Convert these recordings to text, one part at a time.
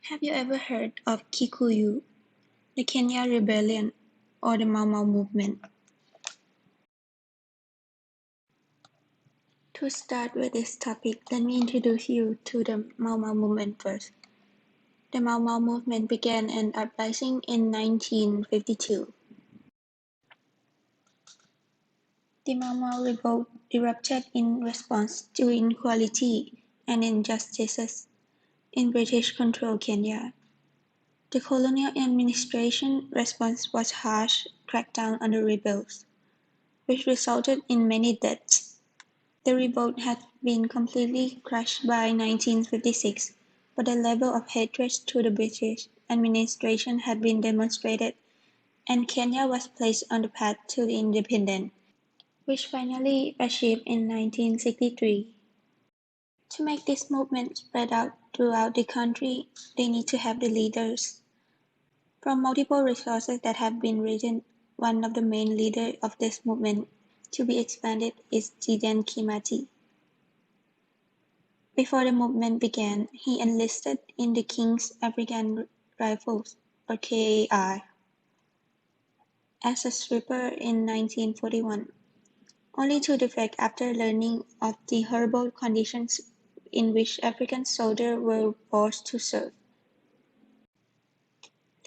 Have you ever heard of Kikuyu, the Kenya Rebellion, or the Mau Mau movement? To start with this topic, let me introduce you to the Mau Mau movement first. The Mau Mau movement began an uprising in 1952. The Mau Mau revolt erupted in response to inequality and injustices in British-controlled Kenya. The colonial administration response was harsh crackdown on the rebels, which resulted in many deaths. The revolt had been completely crushed by 1956, but the level of hatred to the British administration had been demonstrated, and Kenya was placed on the path to independence, which finally achieved in 1963. To make this movement spread out throughout the country, they need to have the leaders. From multiple resources that have been written, one of the main leaders of this movement to be expanded is Dedan Kimathi. Before the movement began, he enlisted in the King's African Rifles or KAR as a sweeper in 1941, only to defect after learning of the horrible conditions in which African soldiers were forced to serve.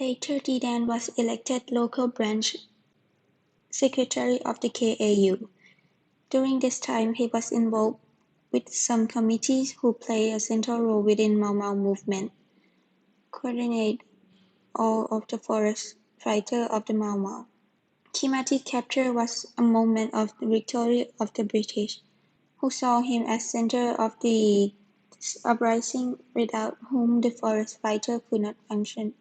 Later Dedan was elected local branch secretary of the KAU. During this time he was involved with some committees who play a central role within Mau Mau movement, coordinate all of the forest fighters of the Mau Mau. Kimathi capture was a moment of victory of the British, who saw him as center of the uprising without whom the forest fighter could not function.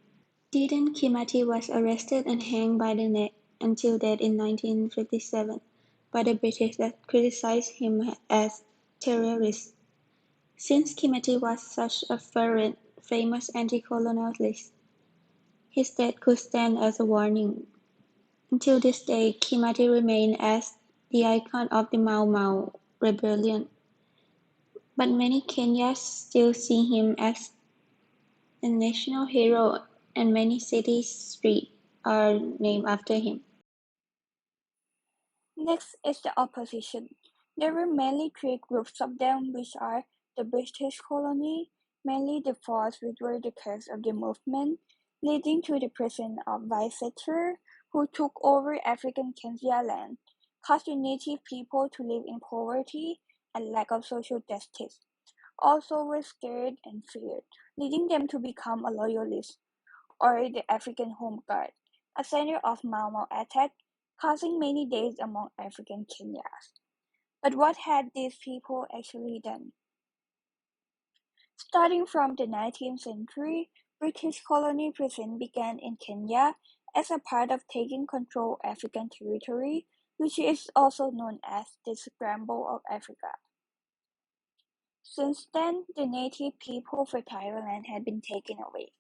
Dedan Kimathi was arrested and hanged by the neck until death in 1957 by the British that criticized him as terrorist. Since Kimathi was such a fervent, famous anti-colonialist, his death could stand as a warning. Until this day, Kimathi remains as the icon of the Mau Mau rebellion, but many Kenyans still see him as a national hero and many city streets are named after him. Next is the opposition. There were mainly three groups of them, which are the British colony, mainly the force which were the cause of the movement, leading to the prison of Viceroy, who took over African Kenya land, caused the native people to live in poverty and lack of social justice. Also were scared and feared, leading them to become a loyalist, or the African Home Guard, a center of Mau Mau attack, causing many deaths among African Kenyans. But what had these people actually done? Starting from the 19th century, British colony prison began in Kenya as a part of taking control of African territory, which is also known as the Scramble of Africa. Since then, the native people fertile land had been taken away.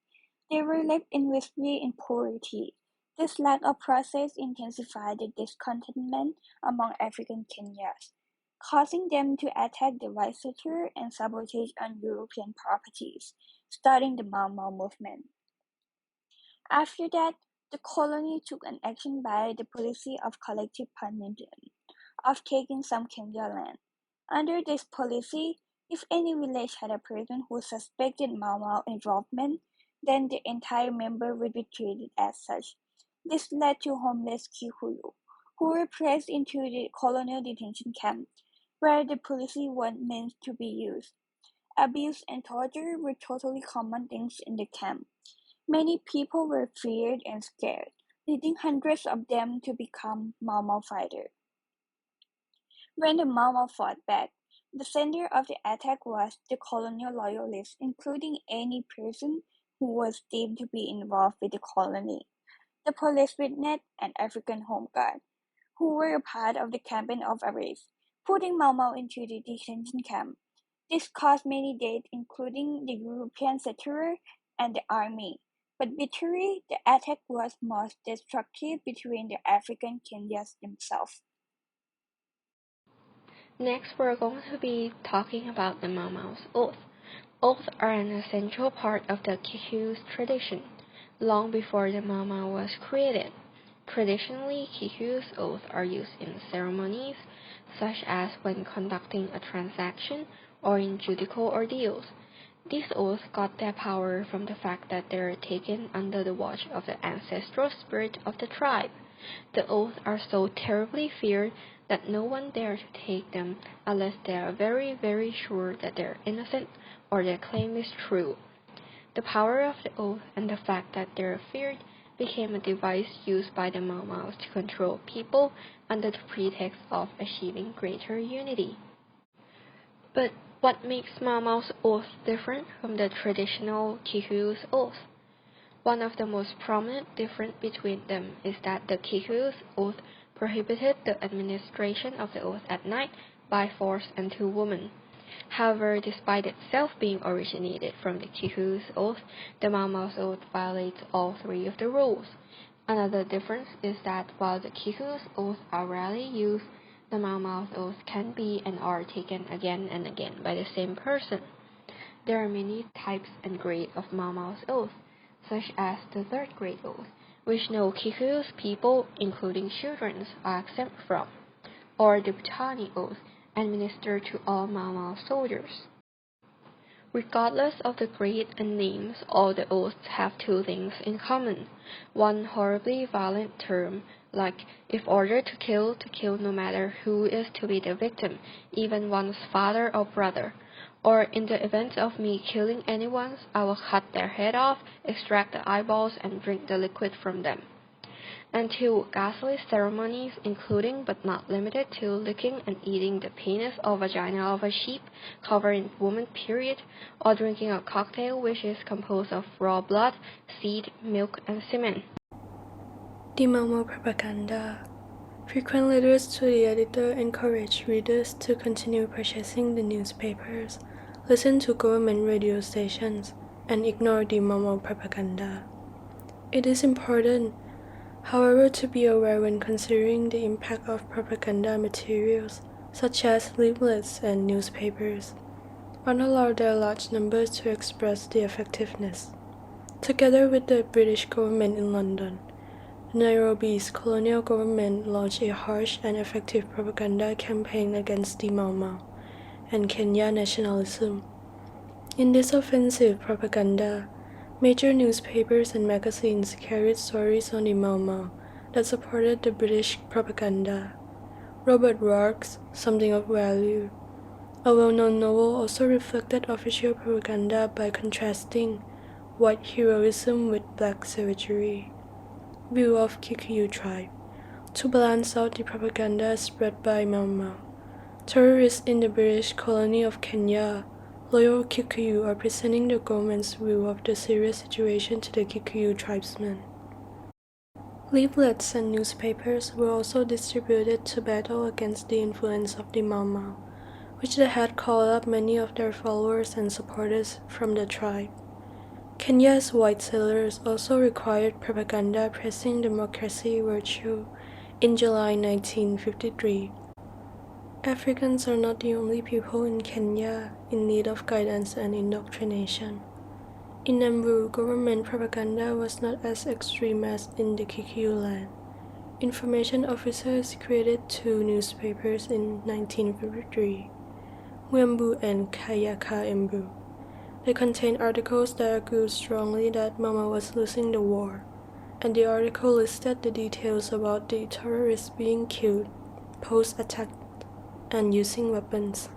They were left in misery and poverty. This lack of process intensified the discontentment among African Kenyans, causing them to attack the white settler and sabotage on European properties, starting the Mau Mau movement. After that, the colony took an action by the policy of collective punishment of taking some Kenya land. Under this policy, if any village had a person who suspected Mau Mau involvement, then the entire member would be treated as such. This led to homeless Kikuyu, who were pressed into the colonial detention camp, where the policy was meant to be used. Abuse and torture were totally common things in the camp. Many people were feared and scared, leading hundreds of them to become Mau Mau fighters. When the Mau Mau fought back, the center of the attack was the colonial loyalists, including any person who was deemed to be involved with the colony, the police witness, and African Home Guard, who were a part of the campaign of arrest, putting Mau Mau into the detention camp. This caused many deaths, including the European settler and the army. But bitterly, the attack was most destructive between the African Kenyans themselves. Next, we're going to be talking about the Mau Mau's oath. Oaths are an essential part of the Kikuyu tradition, long before the Mau Mau was created. Traditionally, Kikuyu's oaths are used in ceremonies, such as when conducting a transaction or in judicial ordeals. These oaths got their power from the fact that they are taken under the watch of the ancestral spirit of the tribe. The oaths are so terribly feared that no one dares to take them unless they are very, very sure that they are innocent or their claim is true. The power of the oath and the fact that they are feared became a device used by the Mau Maus to control people under the pretext of achieving greater unity. But what makes Mau Mau's oath different from the traditional Kikuyu's oath? One of the most prominent difference between them is that the Kikuyu's oath prohibited the administration of the oath at night by force and to women. However, despite itself being originated from the Kikuyu's oath, the Mau Mau's oath violates all three of the rules. Another difference is that while the Kikuyu's oaths are rarely used, the Mau Mau's oaths can be and are taken again and again by the same person. There are many types and grades of Mau Mau's oath, such as the third grade oath, which no Kikuyu's people, including children, are exempt from, or the Butani oath, administered to all Mau Mau soldiers. Regardless of the grade and names, all the oaths have two things in common. One horribly violent term, like if ordered to kill no matter who is to be the victim, even one's father or brother. Or in the event of me killing anyone, I will cut their head off, extract the eyeballs, and drink the liquid from them. And two ghastly ceremonies, including but not limited to licking and eating the penis or vagina of a sheep covered in woman period, or drinking a cocktail which is composed of raw blood, seed, milk, and semen. The Mau Mau propaganda. Frequent letters to the editor encourage readers to continue purchasing the newspapers, listen to government radio stations, and ignore the Mau Mau propaganda. It is important, however, to be aware when considering the impact of propaganda materials, such as leaflets and newspapers, and allow their large numbers to express the effectiveness. Together with the British government in London, Nairobi's colonial government launched a harsh and effective propaganda campaign against the Mau Mau and Kenya nationalism. In this offensive propaganda, major newspapers and magazines carried stories on the Mau Mau that supported the British propaganda. Robert Ruark's Something of Value, a well-known novel, also reflected official propaganda by contrasting white heroism with black savagery. View of Kikuyu tribe, to balance out the propaganda spread by Mau Mau. Terrorists in the British colony of Kenya, loyal Kikuyu, are presenting the government's view of the serious situation to the Kikuyu tribesmen. Leaflets and newspapers were also distributed to battle against the influence of the Mau Mau, which they had called up many of their followers and supporters from the tribe. Kenya's white settlers also required propaganda pressing democracy virtue in July 1953. Africans are not the only people in Kenya in need of guidance and indoctrination. In Embu, government propaganda was not as extreme as in the Kikuyu land. Information officers created two newspapers in 1953, Mwembu and Kayaka Embu. They contained articles that argued strongly that Mau Mau was losing the war, and the article listed the details about the terrorists being killed, post-attack, and using weapons.